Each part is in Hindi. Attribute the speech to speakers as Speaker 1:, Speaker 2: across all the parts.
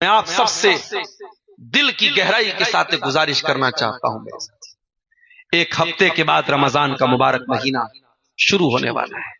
Speaker 1: मैं आप सबसे दिल की गहराई के साथ गुजारिश करना चाहता हूं मेरे साथ। एक हफ्ते के बाद रमजान का मुबारक महीना शुरू होने वाला है,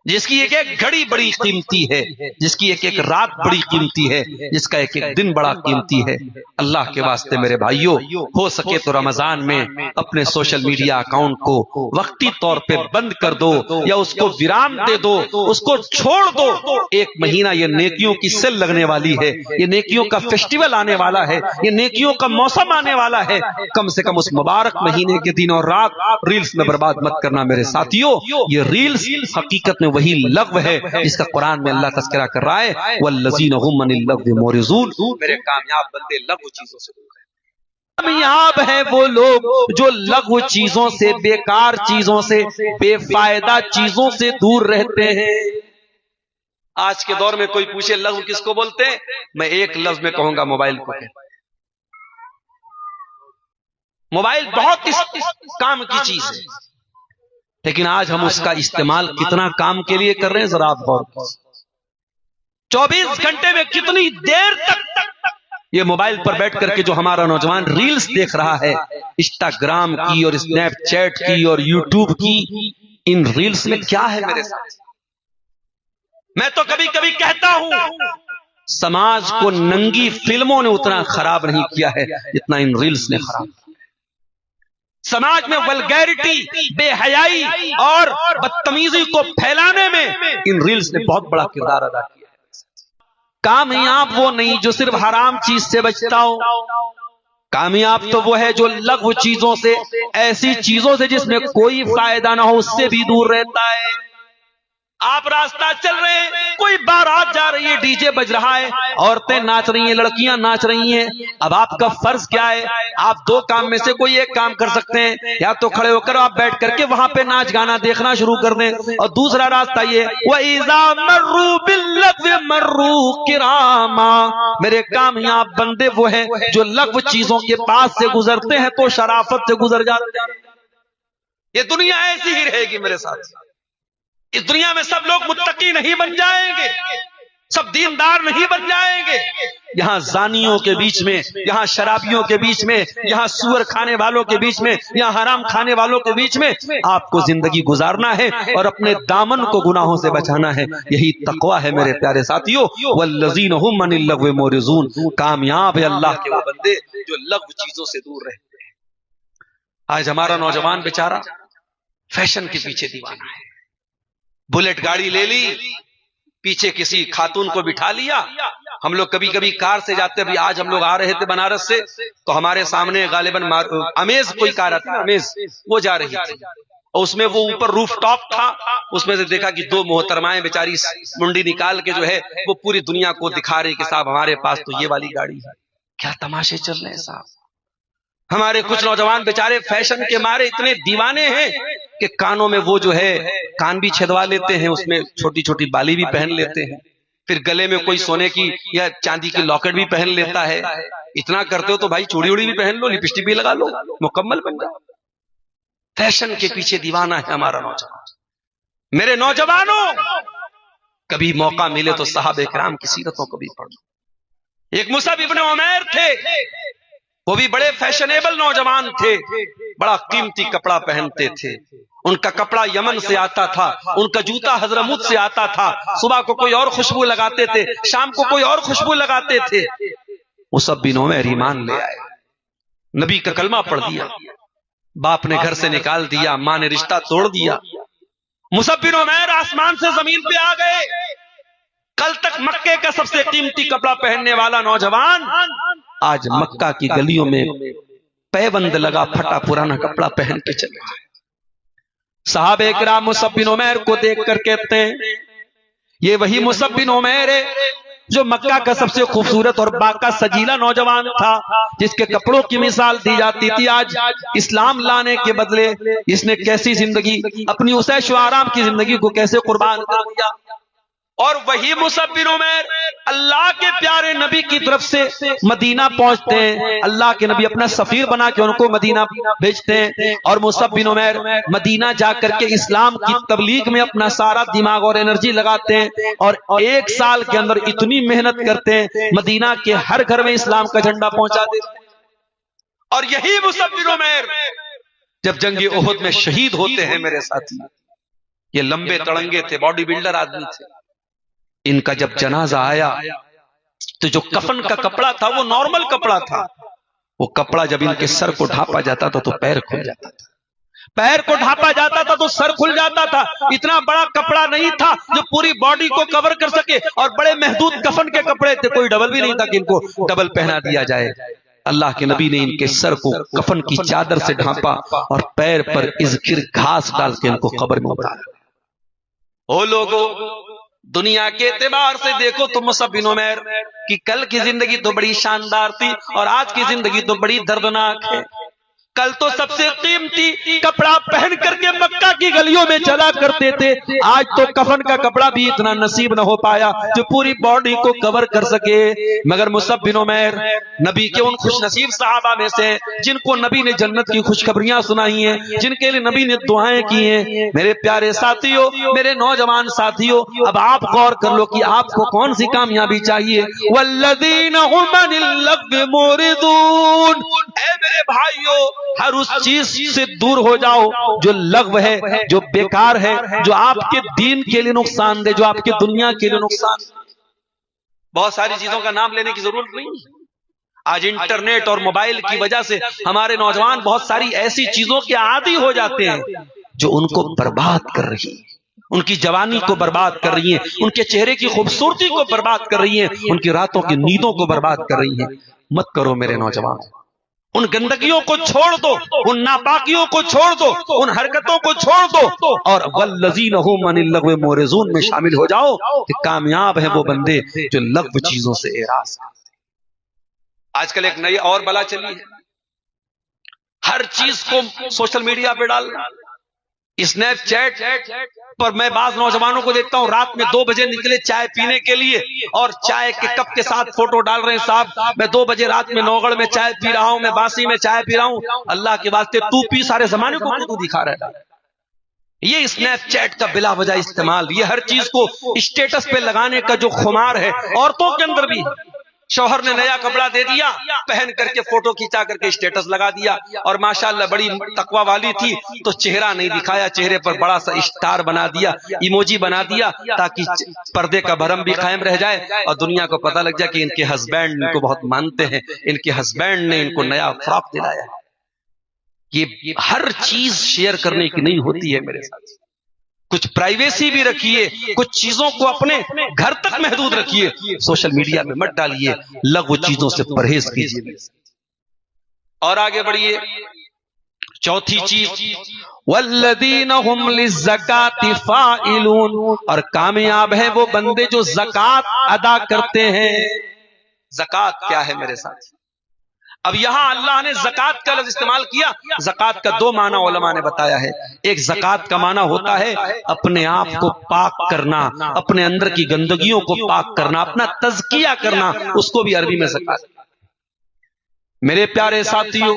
Speaker 1: जिसकी एक एक घड़ी बड़ी कीमती है, जिसकी एक एक रात बड़ी कीमती है, जिसका एक एक दिन बड़ा कीमती है। अल्लाह के वास्ते मेरे भाइयों, हो सके तो रमजान में अपने सोशल मीडिया अकाउंट को वक्ती तौर पे बंद कर दो या उसको विराम दे दो, उसको छोड़ दो। एक महीना ये नेकियों की सेल लगने वाली है, ये नेकियों का फेस्टिवल आने वाला है, ये नेकियों का मौसम आने वाला है। कम से कम उस मुबारक महीने के दिन और रात रील्स में बर्बाद मत करना मेरे साथियों। ये रील्स हकीकत में वही लग़्व है जिसका कुरान में अल्लाह तज़किरा कर रहा है, वल्लज़ीना हुम अनिल लग़्वि मुरिज़ून। मेरे कामयाब बंदे लग़्व चीजों से दूर हैं। कामयाब है वो लोग जो लग़्व चीजों से, बेकार चीजों से, बेफायदा चीजों से दूर रहते हैं। आज के दौर में कोई पूछे लग़्व किसको बोलते हैं, मैं एक लफ्ज में कहूंगा मोबाइल को। मोबाइल बहुत इस काम की चीज है, लेकिन आज हम उसका इस्तेमाल कितना काम के लिए कर रहे हैं जरा आप गौर कीजिए। 24 घंटे में कितनी देर तक ये मोबाइल पर बैठ करके जो हमारा नौजवान रील्स देख रहा है, इंस्टाग्राम की और स्नैपचैट की और यूट्यूब की, इन रील्स में क्या है मेरे साथ। मैं तो कभी कभी कहता हूं समाज को नंगी फिल्मों ने उतना खराब नहीं किया है जितना इन रील्स ने खराब। समाज में वल्गैरिटी, बेहयाई और बदतमीजी को फैलाने में इन रील्स ने बहुत बड़ा किरदार अदा किया है। कामयाब वो नहीं जो सिर्फ हराम चीज से बचता हो, कामयाब तो वो है जो लग़्व चीजों से, ऐसी चीजों से जिसमें कोई फायदा ना हो, उससे भी दूर रहता है। आप रास्ता चल रहे हैं, कोई बारात जा रही है, डीजे बज रहा है, औरतें नाच रही हैं, लड़कियां नाच रही हैं। अब आपका फर्ज क्या है, आप दो काम में से कोई एक काम कर सकते हैं। या तो खड़े होकर आप बैठ करके वहां पे नाच गाना देखना शुरू कर दें, और दूसरा रास्ता ये वइज़ा मर्रू बिल्लग़्वि मर्रू किरामा। मेरे कामयाब बंदे वो हैं जो लग़्व चीजों के पास से गुजरते हैं तो शराफत से गुजर जाते हैं। ये दुनिया ऐसी ही रहेगी मेरे साथ। इस दुनिया में सब लोग मुत्तकी नहीं बन जाएंगे, सब दीनदार नहीं बन जाएंगे। यहां जानियों के बीच में, यहां शराबियों के बीच में, यहां सुअर खाने वालों के बीच में, यहां हराम खाने वालों के बीच में आपको जिंदगी गुजारना है और अपने दामन को गुनाहों से बचाना है। यही तकवा है मेरे प्यारे साथियों। वल्लज़ीना हुम अनिल लग़्वि मुरिज़ून। कामयाब है अल्लाह के वो बंदे जो लग़्व चीजों से दूर रहते हैं। आज हमारा नौजवान बेचारा फैशन के पीछे दीवाना है। बुलेट गाड़ी ले ली, पीछे किसी खातून को बिठा लिया। हम लोग कभी कभी कार से जाते, अभी आज हम लोग आ रहे थे बनारस से, तो हमारे सामने गालिबन अमेज कोई कार आती है, अमेज वो जा रही थी, और उसमें वो ऊपर रूफ टॉप था। उसमें से देखा कि दो मोहतरमाएं बेचारी मुंडी निकाल के जो है वो पूरी दुनिया को दिखा रही कि साहब हमारे पास तो ये वाली गाड़ी है। क्या तमाशे चल रहे हैं साहब। हमारे कुछ नौजवान बेचारे फैशन के मारे इतने दीवाने हैं कि कानों में वो जो है कान भी छेदवा लेते हैं, उसमें छोटी छोटी बाली भी पहन लेते हैं, फिर गले में कोई सोने की या चांदी की लॉकेट भी पहन लेता है। इतना करते हो तो भाई चूड़ी उड़ी भी पहन लो, लिपस्टिक भी लगा लो, मुकम्मल बन जाओ। फैशन के पीछे दीवाना है हमारा नौजवान। मेरे नौजवानों, कभी मौका मिले तो सहाबे किराम की सीरतों को भी पढ़ो। एक मुसअब इब्न उमैर थे, वो भी बड़े फैशनेबल नौजवान थे, बड़ा कीमती कपड़ा पहनते थे। उनका कपड़ा यमन से आता था, उनका जूता हजरमुत से आता था। सुबह को कोई और खुशबू लगाते थे, शाम को कोई और खुशबू लगाते थे। मुसअब बिन उमैर ईमान ले आए, नबी का कलमा पढ़ दिया, बाप ने घर से निकाल दिया, मां ने रिश्ता तोड़ दिया। मुसअब बिन उमैर आसमान से जमीन पे आ गए। कल तक मक्के का सबसे कीमती कपड़ा पहनने वाला नौजवान आज मक्का की गलियों में पैबंद लगा फटा पुराना कपड़ा पहन के चल रहा है। सहाबे किराम मुसअब बिन उमैर को देख कर कहते हैं, ये वही मुसअब बिन उमैर है जो मक्का का सबसे खूबसूरत और बाका सजीला नौजवान था, जिसके कपड़ों की मिसाल दी जाती थी। आज इस्लाम लाने के बदले इसने कैसी जिंदगी, अपनी उस ऐश व आराम की जिंदगी को कैसे कुर्बान कर दिया। और वही मुसअब बिन उमैर अल्लाह के प्यारे नबी की तरफ से मदीना पहुंचते हैं। अल्लाह के नबी अपना सफीर बना के उनको मदीना भेजते हैं और मुसअब बिन उमैर मदीना जाकर के इस्लाम की तबलीग में अपना सारा दिमाग और एनर्जी लगाते हैं और 1 साल के अंदर इतनी मेहनत करते हैं, मदीना के हर घर में इस्लाम का झंडा पहुंचा देते हैं। और यही मुसअब बिन उमैर जब जंगे उहुद में शहीद होते हैं मेरे साथी, ये लंबे तड़ंगे थे, बॉडी बिल्डर आदमी थे, इनका जब जनाजा आया तो जो कफन का कपड़ा था वो नॉर्मल कपड़ा था, वो कपड़ा जब इनके सर को ढांपा जाता था तो पैर खुल जाता था, पैर को ढांपा जाता था तो सर खुल जाता था। इतना बड़ा कपड़ा नहीं था जो पूरी बॉडी को कवर कर सके और बड़े महदूद कफन के कपड़े थे, कोई डबल भी नहीं था कि इनको डबल पहना दिया जाए। अल्लाह के नबी ने इनके सर को कफन की चादर से ढांपा और पैर पर इज़खिर घास डाल के इनको कब्र में उतारा। ओ लोगों, दुनिया के एतबार से देखो तो मुसअब बिन उमैर की कल की जिंदगी तो बड़ी शानदार थी और आज की जिंदगी तो बड़ी दर्दनाक है। कल तो सबसे कीमती कपड़ा पहन करके मक्का की गलियों में चला करते थे, आज तो कफन का कपड़ा भी इतना नसीब न हो पाया जो पूरी बॉडी को कवर कर सके। मगर मुसअब बिन उमैर नबी के उन खुशनसीब सहाबा में से जिनको नबी ने जन्नत की खुशखबरियां सुनाई हैं, जिनके लिए नबी ने दुआएं की हैं। मेरे प्यारे साथियों, मेरे नौजवान साथियों, अब आप गौर कर लो कि आपको कौन सी कामयाबी चाहिए। वल्लज़ीना हुम अनिल लग़्व मुरिदून, ऐ मेरे भाइयों, हर उस चीज से दूर हो जाओ जो लग़्व है, जो बेकार है, जो आपके दीन के लिए नुकसान दे, जो आपके दुनिया के लिए नुकसान। बहुत सारी चीजों का नाम लेने की जरूरत नहीं है। आज इंटरनेट और मोबाइल की वजह से हमारे नौजवान बहुत सारी ऐसी चीजों के आदी हो जाते हैं जो उनको बर्बाद कर रही है, उनकी जवानी को बर्बाद कर रही है, उनके चेहरे की खूबसूरती को बर्बाद कर रही है, उनकी रातों की नींदों को बर्बाद कर रही है। मत करो मेरे नौजवान, उन गंदगियों को छोड़ दो, उन नापाकियों को छोड़ दो, उन हरकतों को छोड़ दो और वल्लज़ीना हुम अनिल लग़्व मुरिज़ून में शामिल हो जाओ कि कामयाब है वो बंदे जो लग़्व चीजों से एराज़। आजकल एक नई और बला चली है, हर चीज को सोशल मीडिया पे डालना। स्नैपचैट पर मैं बाज नौजवानों को देखता हूं, रात में 2 बजे निकले चाय पीने के लिए और चाय के कप के साथ फोटो डाल रहे हैं, साहब मैं 2 बजे रात में नौगढ़ में चाय पी रहा हूं, मैं बासी में चाय पी रहा हूं। अल्लाह के वास्ते तू पी, सारे जमाने को तू दिखा रहा है। ये स्नैपचैट का बिला वजह इस्तेमाल, ये हर चीज को स्टेटस पे लगाने का जो खुमार है औरतों के अंदर भी। शौहर ने नया कपड़ा दे दिया, पहन करके फोटो खींचा करके स्टेटस लगा दिया और माशाअल्लाह बड़ी तकवा वाली थी तो चेहरा नहीं दिखाया, चेहरे पर बड़ा सा स्टार बना दिया, इमोजी बना दिया ताकि पर्दे का भरम भी कायम रह जाए और दुनिया को पता लग जाए कि इनके हस्बैंड इनको बहुत मानते हैं, इनके हस्बैंड ने इनको नया फ्रॉक दिलाया। ये हर चीज शेयर करने की नहीं होती है मेरे साथ। कुछ प्राइवेसी भी रखिए, कुछ चीजों को अपने घर तक महदूद रखिए, सोशल मीडिया में मत डालिए, लघु चीजों से परहेज कीजिए। और आगे बढ़िए, चौथी चीज वल्लज़ीना हुम लिज़्ज़काति फ़ाइलून, और कामयाब है वो बंदे जो ज़कात अदा करते हैं। ज़कात क्या है मेरे साथ? अब यहां अल्लाह ने ज़कात का लफ्ज़ इस्तेमाल किया। ज़कात का 2 माना उलमा ने बताया है। एक ज़कात का माना होता है अपने आप को पाक करना, अपने अंदर की गंदगियों को पाक करना, अपना तज़किया करना, उसको भी अरबी में ज़कात। मेरे प्यारे साथियों,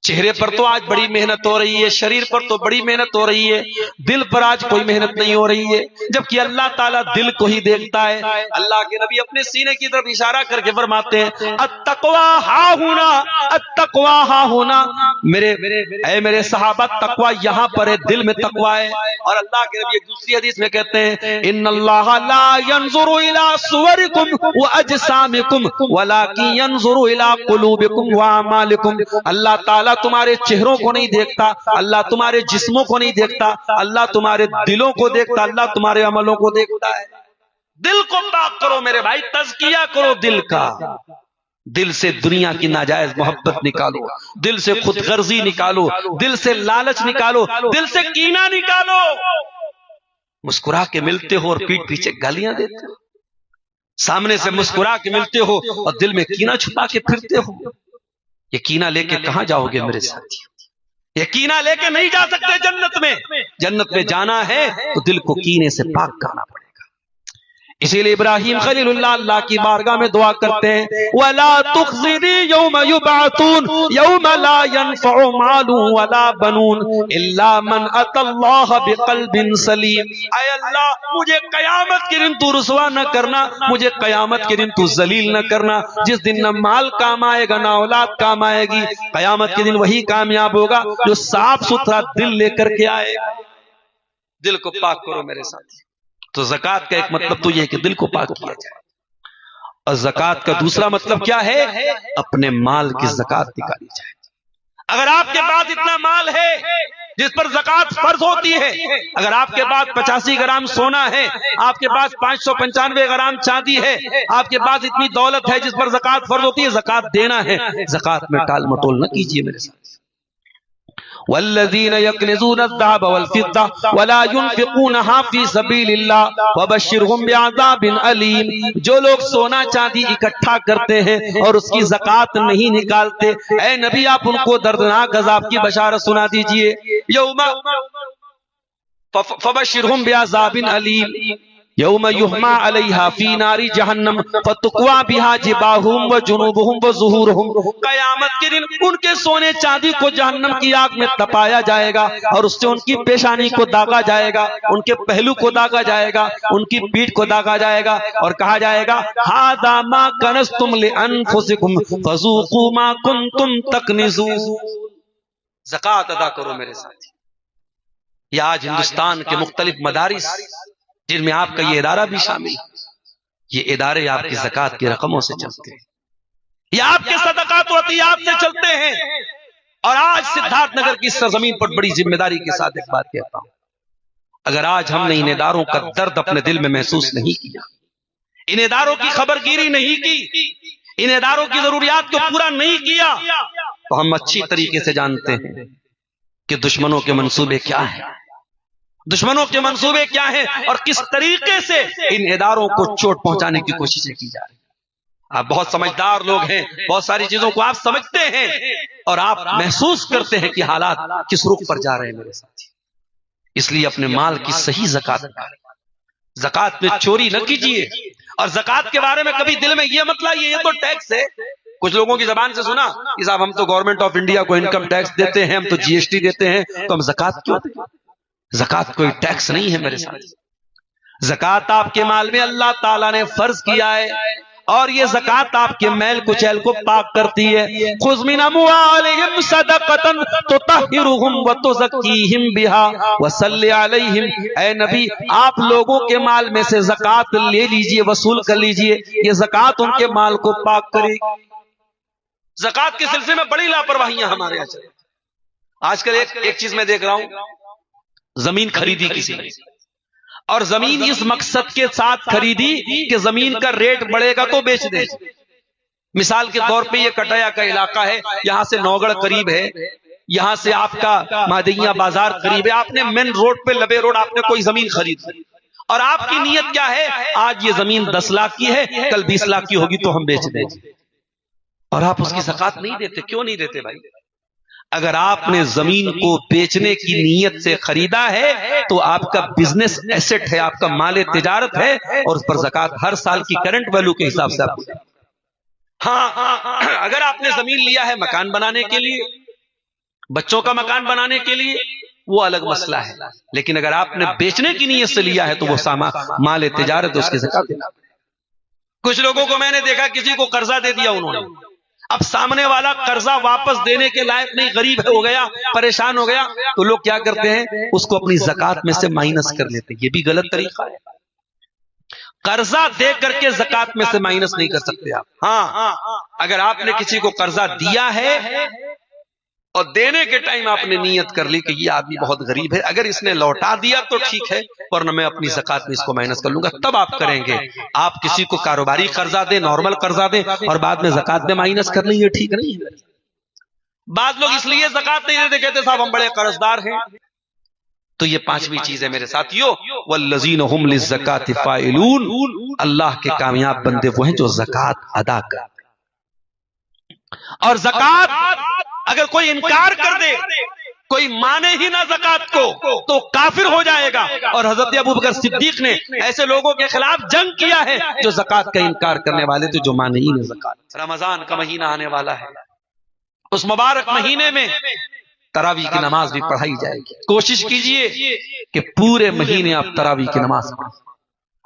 Speaker 1: चेहरे पर तो आज बड़ी मेहनत हो रही है, शरीर पर तो बड़ी मेहनत हो रही है, दिल पर आज कोई मेहनत नहीं हो रही है, जबकि अल्लाह ताला दिल को ही देखता है। अल्लाह के नबी अपने सीने की तरफ इशारा करके फरमाते हैं अत्तक़वा हाहुना, अत्तक़वा हाहुना। मेरे सहाबा, तक़वा यहां पर है, दिल में तक़वा है। और अल्लाह के नबी एक दूसरी हदीस में कहते हैं इन्नल्लाह ला यंज़ुरु इला सुवरिकुम व अजसामिकुम वलाकिन यंज़ुरु इला कुलूबिकुम व अमालिकुम। अल्लाह ताला तुम्हारे चेहरों को नहीं देखता, अल्लाह तुम्हारे जिस्मों को नहीं देखता, अल्लाह तुम्हारे दिलों को देखता, अल्लाह तुम्हारे अमलों को देखता है। दिल को पाक करो मेरे भाई, तज़किया करो दिल का। दिल से दुनिया की नाजायज मोहब्बत निकालो, दिल से खुदगर्जी निकालो, दिल से लालच निकालो, दिल से कीना निकालो। मुस्कुरा के मिलते हो और पीठ पीछे गालियां देते हो, सामने से मुस्कुरा के मिलते हो और दिल में कीना छुपा के फिरते हो। ये कीना लेके कहां जाओगे मेरे साथी? ये कीना लेके नहीं जा सकते जन्नत में। जन्नत में जाना है तो दिल को कीने से पाक करना पड़ेगा। इसीलिए इब्राहिम खलीलुल्लाह अल्लाह की बारगाह में दुआ करते हैं, वला तुखज़िनी यौम युबअतून यौम ला यनफ़उ मालुन वला बनून इल्ला मन अतल्लाह बिक़ल्बिन सलीम। ऐ अल्लाह, मुझे कयामत के दिन तू रुसवा न करना, मुझे कयामत के दिन तू जलील न करना, जिस दिन न माल काम आएगा न औलाद काम आएगी। कयामत के दिन वही कामयाब होगा जो साफ सुथरा दिल लेकर के आएगा। दिल को पाक करो मेरे साथी। तो ज़कात का एक मतलब तो यह है कि दिल को पाक किया जाए, और ज़कात का दूसरा मतलब क्या है? अपने माल की ज़कात निकाली जाए। अगर आपके पास इतना माल है जिस पर ज़कात फर्ज होती है, अगर आपके पास 85 ग्राम सोना है, आपके पास 595 ग्राम चांदी है, आपके पास इतनी दौलत है जिस पर ज़कात फर्ज होती है, ज़कात देना है, ज़कात में टाल मटोल न कीजिए मेरे साथ। वल्लज़ीन यक्निज़ून अज़्ज़हब वल-फ़िद्दा वला युनफ़िक़ूनहा फ़ी सबीलिल्लाह वबश्शिरहुम बिअज़ाबिन अलीम। जो लोग सोना चांदी इकट्ठा करते हैं और उसकी ज़कात नहीं निकालते, ऐ नबी आप उनको दर्दनाक अज़ाब की बशारत सुना दीजिए। यौमा फबश्शिरहुम बिअज़ाबिन अलीम यौम युहमा अलैहा फी नारी जहन्नम फतुक्वा बिहा जिबाहुम व जुनूबुहुम व ज़ुहूरुहुम। कयामत के दिन उनके सोने चांदी को जहन्नम की आग में तपाया जाएगा और उससे उनकी पेशानी को दागा जाएगा, उनके पहलू को दागा जाएगा, उनकी पीठ को दागा जाएगा और कहा जाएगा हादा मा कनज़्तुम लिअन्फुसिकुम फज़ूक़ू मा कुन्तुम तकनिज़ून। ज़कात अदा करो मेरे साथी। या आज हिंदुस्तान के मुख्तलिफ मदारिस जिनमें आपका ये इदारा भी शामिल, ये इदारे आपकी ज़कात की रकमों से चलते हैं, ये आपके सदक़ात व अतियात से चलते हैं। और आज सिद्धार्थनगर की सरजमीन पर बड़ी जिम्मेदारी के साथ एक बात कहता हूं, अगर आज हमने इन इदारों का दर्द अपने दिल में महसूस नहीं किया, इन इदारों की खबरगिरी नहीं की, इन इदारों की जरूरियात को पूरा नहीं किया, तो हम अच्छी तरीके से जानते हैं कि दुश्मनों के मंसूबे क्या हैं, दुश्मनों के मंसूबे क्या हैं और किस तरीके से इन इदारों को चोट पहुंचाने की कोशिशें की जा रही हैं। आप बहुत समझदार लोग हैं, बहुत सारी चीजों को आप समझते हैं और आप महसूस करते हैं कि हालात किस रुख पर जा रहे हैं मेरे साथी। इसलिए अपने माल की सही ज़कात निकालें, ज़कात में चोरी न कीजिए। और ज़कात के बारे में कभी दिल में यह मत लाइए ये तो टैक्स है। कुछ लोगों की जबान से सुना कि साहब हम तो गवर्नमेंट ऑफ इंडिया को इनकम टैक्स देते हैं, हम तो जीएसटी देते हैं, तो हम ज़कात क्यों दें? ज़कात कोई टैक्स नहीं है मेरे साथ। ज़कात आपके माल में अल्लाह ताला ने फर्ज किया है और ये ज़कात आपके मैल कुचैल को पाक करती है। खुज़ मिन अम्वालिहिम सदक़तन तुतहिरुहुम व तुज़क्कीहिम बिहा व सल्लि अलैहिम। ऐ नबी आप लोगों के माल में से ज़कात ले लीजिए, वसूल कर लीजिए, ये ज़कात उनके माल को पाक करेगी। ज़कात के सिलसिले में बड़ी लापरवाहियां हमारे यहाँ चल। आजकल एक चीज मैं देख रहा हूं, जमीन खरीदी किसी ने और जमीन इस मकसद के साथ खरीदी कि जमीन का रेट बढ़ेगा तो बेच दे। मिसाल के तौर पे ये कटाया का इलाका है, यहां से नौगढ़ करीब है, यहां से आपका मादिया बाजार करीब है, आपने मेन रोड पे लबे रोड आपने कोई जमीन खरीद ली और आपकी नीयत क्या है, आज ये जमीन 10 लाख की है, कल 20 लाख की होगी तो हम बेच देंगे, और आप उसकी ज़कात नहीं देते। क्यों नहीं देते भाई? अगर आपने जमीन को बेचने की नीयत से खरीदा है तो आपका बिजनेस एसेट है, आपका माल तिजारत है और उस पर ज़कात हर साल की करंट वैल्यू के हिसाब से आप। हाँ, अगर आपने जमीन लिया है मकान बनाने के लिए, बच्चों का मकान बनाने के लिए, वो अलग मसला है, लेकिन अगर आपने बेचने की नीयत से लिया है तो वो माल तिजारत, उसकी ज़कात देना। कुछ लोगों को मैंने देखा, किसी को कर्जा दे दिया उन्होंने, अब सामने वाला कर्जा वापस देने के लायक नहीं, गरीब हो गया, परेशान हो गया, तो लोग क्या करते हैं, उसको अपनी ज़कात में से माइनस कर लेते हैं। ये भी गलत तरीका है। कर्जा दे करके ज़कात में से माइनस नहीं कर सकते आप। हाँ, अगर आपने किसी को कर्जा दिया है और देने के टाइम आपने नियत कर ली कि ये आदमी बहुत गरीब है, अगर इसने लौटा दिया तो ठीक है, वरना मैं अपनी ज़कात में इसको माइनस कर लूंगा, तब आप करेंगे। आप किसी को कारोबारी कर्जा दें, नॉर्मल कर्जा दें और बाद में ज़कात में माइनस कर लें, ये ठीक नहीं है। बाद लोग इसलिए ज़कात नहीं देते, कहते साहब हम बड़े कर्जदार हैं। तो ये 5वीं चीज है मेरे साथियों, वल्लज़ीना हुम लिज़्ज़काति फ़ाइलून। अल्लाह के कामयाब बंदे वो हैं जो ज़कात अदा करते। और ज़कात अगर कोई इनकार कर दे कोई माने ही ना ज़कात को तो काफिर हो जाएगा। और हजरत अबू बकर सिद्दीक ने ऐसे लोगों के खिलाफ जंग किया है जो ज़कात का इनकार करने वाले थे, जो माने ही ना ज़कात। रमजान का महीना आने वाला है, उस मुबारक महीने में तरावी की नमाज भी पढ़ाई जाएगी। कोशिश कीजिए कि पूरे महीने आप तरावी की नमाज पढ़ें।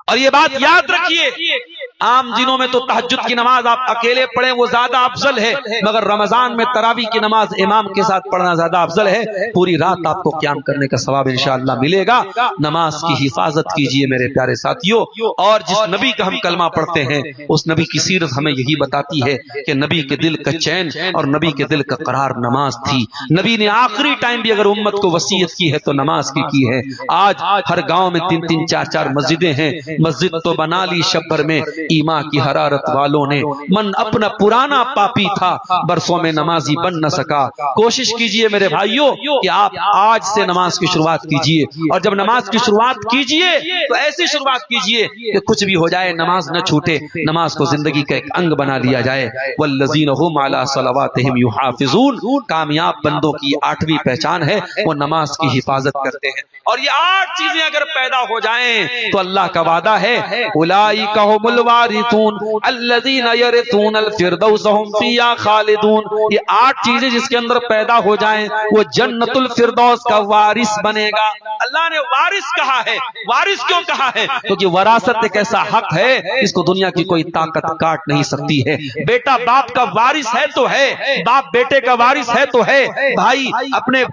Speaker 1: और ये बात याद रखिए, आम दिनों में तो तहज्जुद की नमाज आप अकेले पढ़ें वो ज्यादा अफजल है, मगर रमजान में तरावी की नमाज इमाम के साथ पढ़ना ज्यादा अफजल है। पूरी रात आपको क़याम करने का सवाब इंशाअल्लाह मिलेगा। नमाज की हिफाजत कीजिए मेरे प्यारे साथियों। और जिस नबी का हम कलमा पढ़ते हैं उस नबी की सीरत हमें यही बताती है कि नबी के दिल का चैन और नबी के दिल का करार नमाज थी। नबी ने आखिरी टाइम भी अगर उम्मत को वसीयत की है तो नमाज की है। आज हर गांव में 3-3, 4-4 मस्जिदें हैं। मस्जिद तो बना ली शब्बर में, ईमा की हरारत वालों ने। मन अपना पुराना पापी था, बरसों में नमाजी बन न सका। कोशिश कीजिए मेरे भाइयों कि आप आज से नमाज की शुरुआत कीजिए। और जब नमाज की शुरुआत कीजिए तो ऐसी शुरुआत कीजिए कि कुछ भी हो जाए नमाज न छूटे, नमाज को जिंदगी का एक अंग बना लिया जाए। वल्लज़ीना हुम अला सलवातिहिम युहाफिज़ून, कामयाब बंदों की 8वीं पहचान है वो नमाज की हिफाजत करते हैं। और ये 8 चीजें अगर पैदा हो जाएं तो अल्लाह का वादा है, उलाइका हुमुल वारिसून अल्लज़ीना यरिसूनल फिरदौस हुम फिहा खालिदून। ये 8 चीजें जिसके अंदर पैदा हो जाएं वो जन्नतुल फिरदौस का वारिस बनेगा। अल्लाह ने वारिस कहा है। वारिस क्यों कहा है? क्योंकि वरासत एक ऐसा हक है इसको दुनिया की कोई ताकत काट नहीं सकती है। बेटा बाप का वारिस है तो है, बाप बेटे का वारिस है तो है, भाई अपने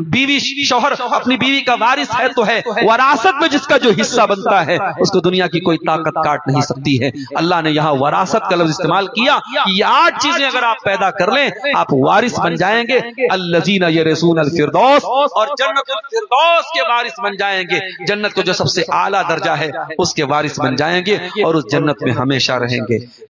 Speaker 1: बीवी शौहर अपनी बीवी का वारिस है तो है। वरासत में जिसका जो हिस्सा बनता है उसको दुनिया की कोई ताकत काट नहीं सकती है। अल्लाह ने यहाँ वरासत का लफ्ज़ इस्तेमाल किया कि ये 8 चीजें अगर आप पैदा कर लें आप वारिस बन जाएंगे। अल्लज़ीना यरिसूनल फिरदौस, और जन्नतुल फिरदौस के वारिस बन जाएंगे। जन्नत को जो सबसे आला दर्जा है उसके वारिस बन जाएंगे और उस जन्नत में हमेशा रहेंगे।